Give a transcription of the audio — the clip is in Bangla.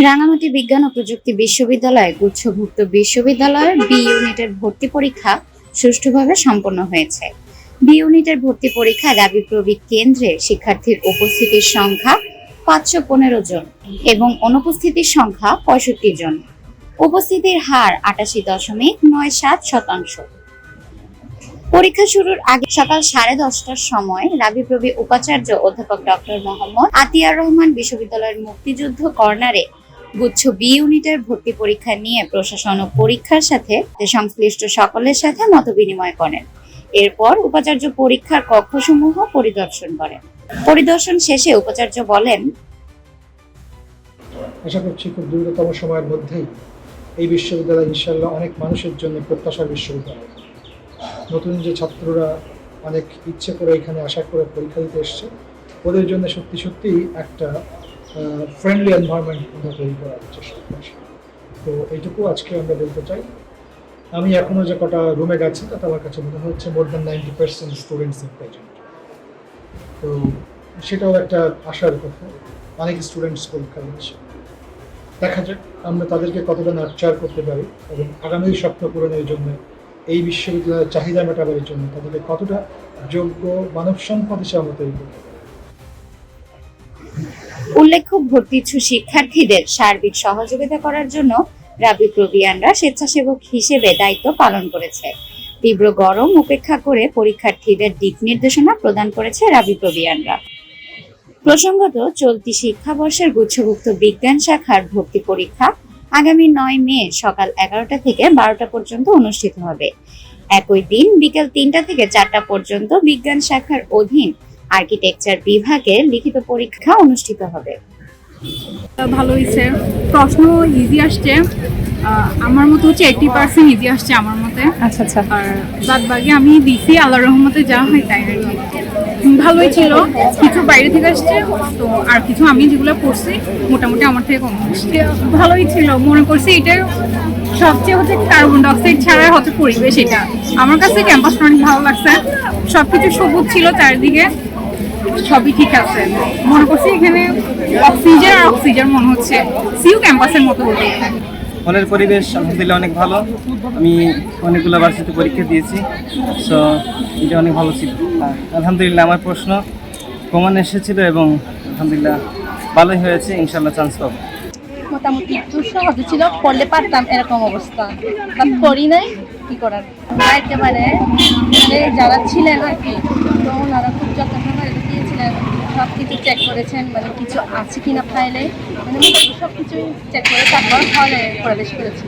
রাঙামাটি বিজ্ঞান ও প্রযুক্তি বিশ্ববিদ্যালয় গুচ্ছভুক্ত বিশ্ববিদ্যালয়ের বি ইউনিটের ভর্তি পরীক্ষা সুষ্ঠুভাবে সম্পন্ন হয়েছে। বি ইউনিটের ভর্তি পরীক্ষা রাবিপ্রবি কেন্দ্রে শিক্ষার্থীর উপস্থিতির সংখ্যা 515 জন এবং অনুপস্থিতির সংখ্যা 65 জন। উপস্থিতির হার 88.97%। পরীক্ষা শুরুর আগে সকাল 10:30টার সময় রাবিপ্রবি উপাচার্য অধ্যাপক ডক্টর মোহাম্মদ আতিয়ার রহমান বিশ্ববিদ্যালয়ের মুক্তিযুদ্ধ কর্নারে গুচ্ছ বি ইউনিটের ভর্তি পরীক্ষা নিয়ে প্রশাসন ও পরীক্ষার সাথে সংশ্লিষ্ট সকলের সাথে মতবিনিময় করেন। এরপর উপাচার্য পরীক্ষার কক্ষসমূহ পরিদর্শন করেন। পরিদর্শন শেষে উপাচার্য বলেন, আশা করছি খুব দ্রুততম সময়ের মধ্যেই এই বিশ্ববিদ্যালয় ইনশাআল্লাহ অনেক মানুষের জন্য প্রত্যাশার বিশ্ববিদ্যালয়। নতুন যে ছাত্ররা অনেক ইচ্ছে করে এখানে আশা করে পরীক্ষা দিতে এসছে, ওদের জন্য সত্যি সত্যিই একটা ফ্রেন্ডলি এনভায়রনমেন্ট আমরা তৈরি করার চেষ্টা করছি। তো এইটুকু আজকে আমরা বলতে চাই। আমি এখনও যে কটা রুমে গেছি তাতে আমার কাছে মনে হচ্ছে more than 90% students in present. তো সেটাও একটা আশার কথা, অনেক স্টুডেন্টস পরীক্ষা দিচ্ছে। দেখা যাক আমরা তাদেরকে কতটা নার্চার করতে পারি এবং আগামী স্বপ্ন পূরণের জন্য এই বিশ্ববিদ্যালয়ের চাহিদা মেটাবার জন্য তাদেরকে কতটা যোগ্য মানব সম্পদ হিসেবে আমরা তৈরি করতে পারি। উল্লেখ্য, ভর্তিচ্ছু শিক্ষার্থীদের সার্বিক সহযোগিতা করার জন্য রাবিপ্রবিয়ানরা স্বেচ্ছাসেবক হিসেবে দায়িত্ব পালন করেছে। তীব্র গরম উপেক্ষা করে পরীক্ষার্থীদের দিক নির্দেশনা প্রদান করেছে রাবিপ্রবিয়ানরা। প্রসঙ্গত, চলতি শিক্ষাবর্ষের গুচ্ছভুক্ত বিজ্ঞান শাখার ভর্তি পরীক্ষা আগামী 9 মে সকাল 11টা থেকে 12টা পর্যন্ত অনুষ্ঠিত হবে। একই দিন বিকেল 3টা থেকে 4টা পর্যন্ত বিজ্ঞান শাখার অধীন আর্কিটেকচার বিভাগের লিখিত পরীক্ষা অনুষ্ঠিত হবে। ভালো হয়েছে, প্রশ্ন ইজি আসছে, আমার মতো হচ্ছে 80% ইজি আসছে আমার মতে। আচ্ছা আচ্ছা। আর বাদ বাকি আমি দিছি আল্লাহর রহমতে যা হয় তাই আর কি। ভালোই ছিল, কিছু বাইরে থেকে আসছে তো, আর কিছু আমি যেগুলো পড়ছি মোটামুটি আমার থেকে কম আসছে। ভালোই ছিল, মনে করছি এটা সবচেয়ে হচ্ছে কার্বন ডাইঅক্সাইড ছাড়া হচ্ছে পরিবেশ। এটা আমার কাছে ক্যাম্পাসটা অনেক ভালো লাগছে, সবকিছু সবুজ ছিল চারিদিকে, সবই ঠিক আছে। মনে করছি এখানে অক্সিজেন মনে হচ্ছে সিইউ ক্যাম্পাসের মতো বলতে। হলের পরিবেশ আলহামদুলিল্লাহ অনেক ভালো। আমি অনেকগুলো ভার্সিটি পরীক্ষা দিয়েছি, সো এটা অনেক ভালো ছিল। আলহামদুলিল্লাহ আমার প্রশ্ন কমন এসেছিল এবং আলহামদুলিল্লাহ ভালোই হয়েছে, ইনশাল্লাহ চান্স পাবো। মোটামুটি একটু সহজ ছিল, পড়লে পারতাম এরকম অবস্থা, বাট পড়ি নাই, কি করার। একেবারে যারা ছিলেন আর কি, তো ওনারা খুব যত্নসহকারে দিয়েছিলেন, সব কিছু চেক করেছেন, মানে কিছু আছে কিনা ফাইলে, মানে সব কিছু চেক করে তারপর হলে প্রবেশ করেছি।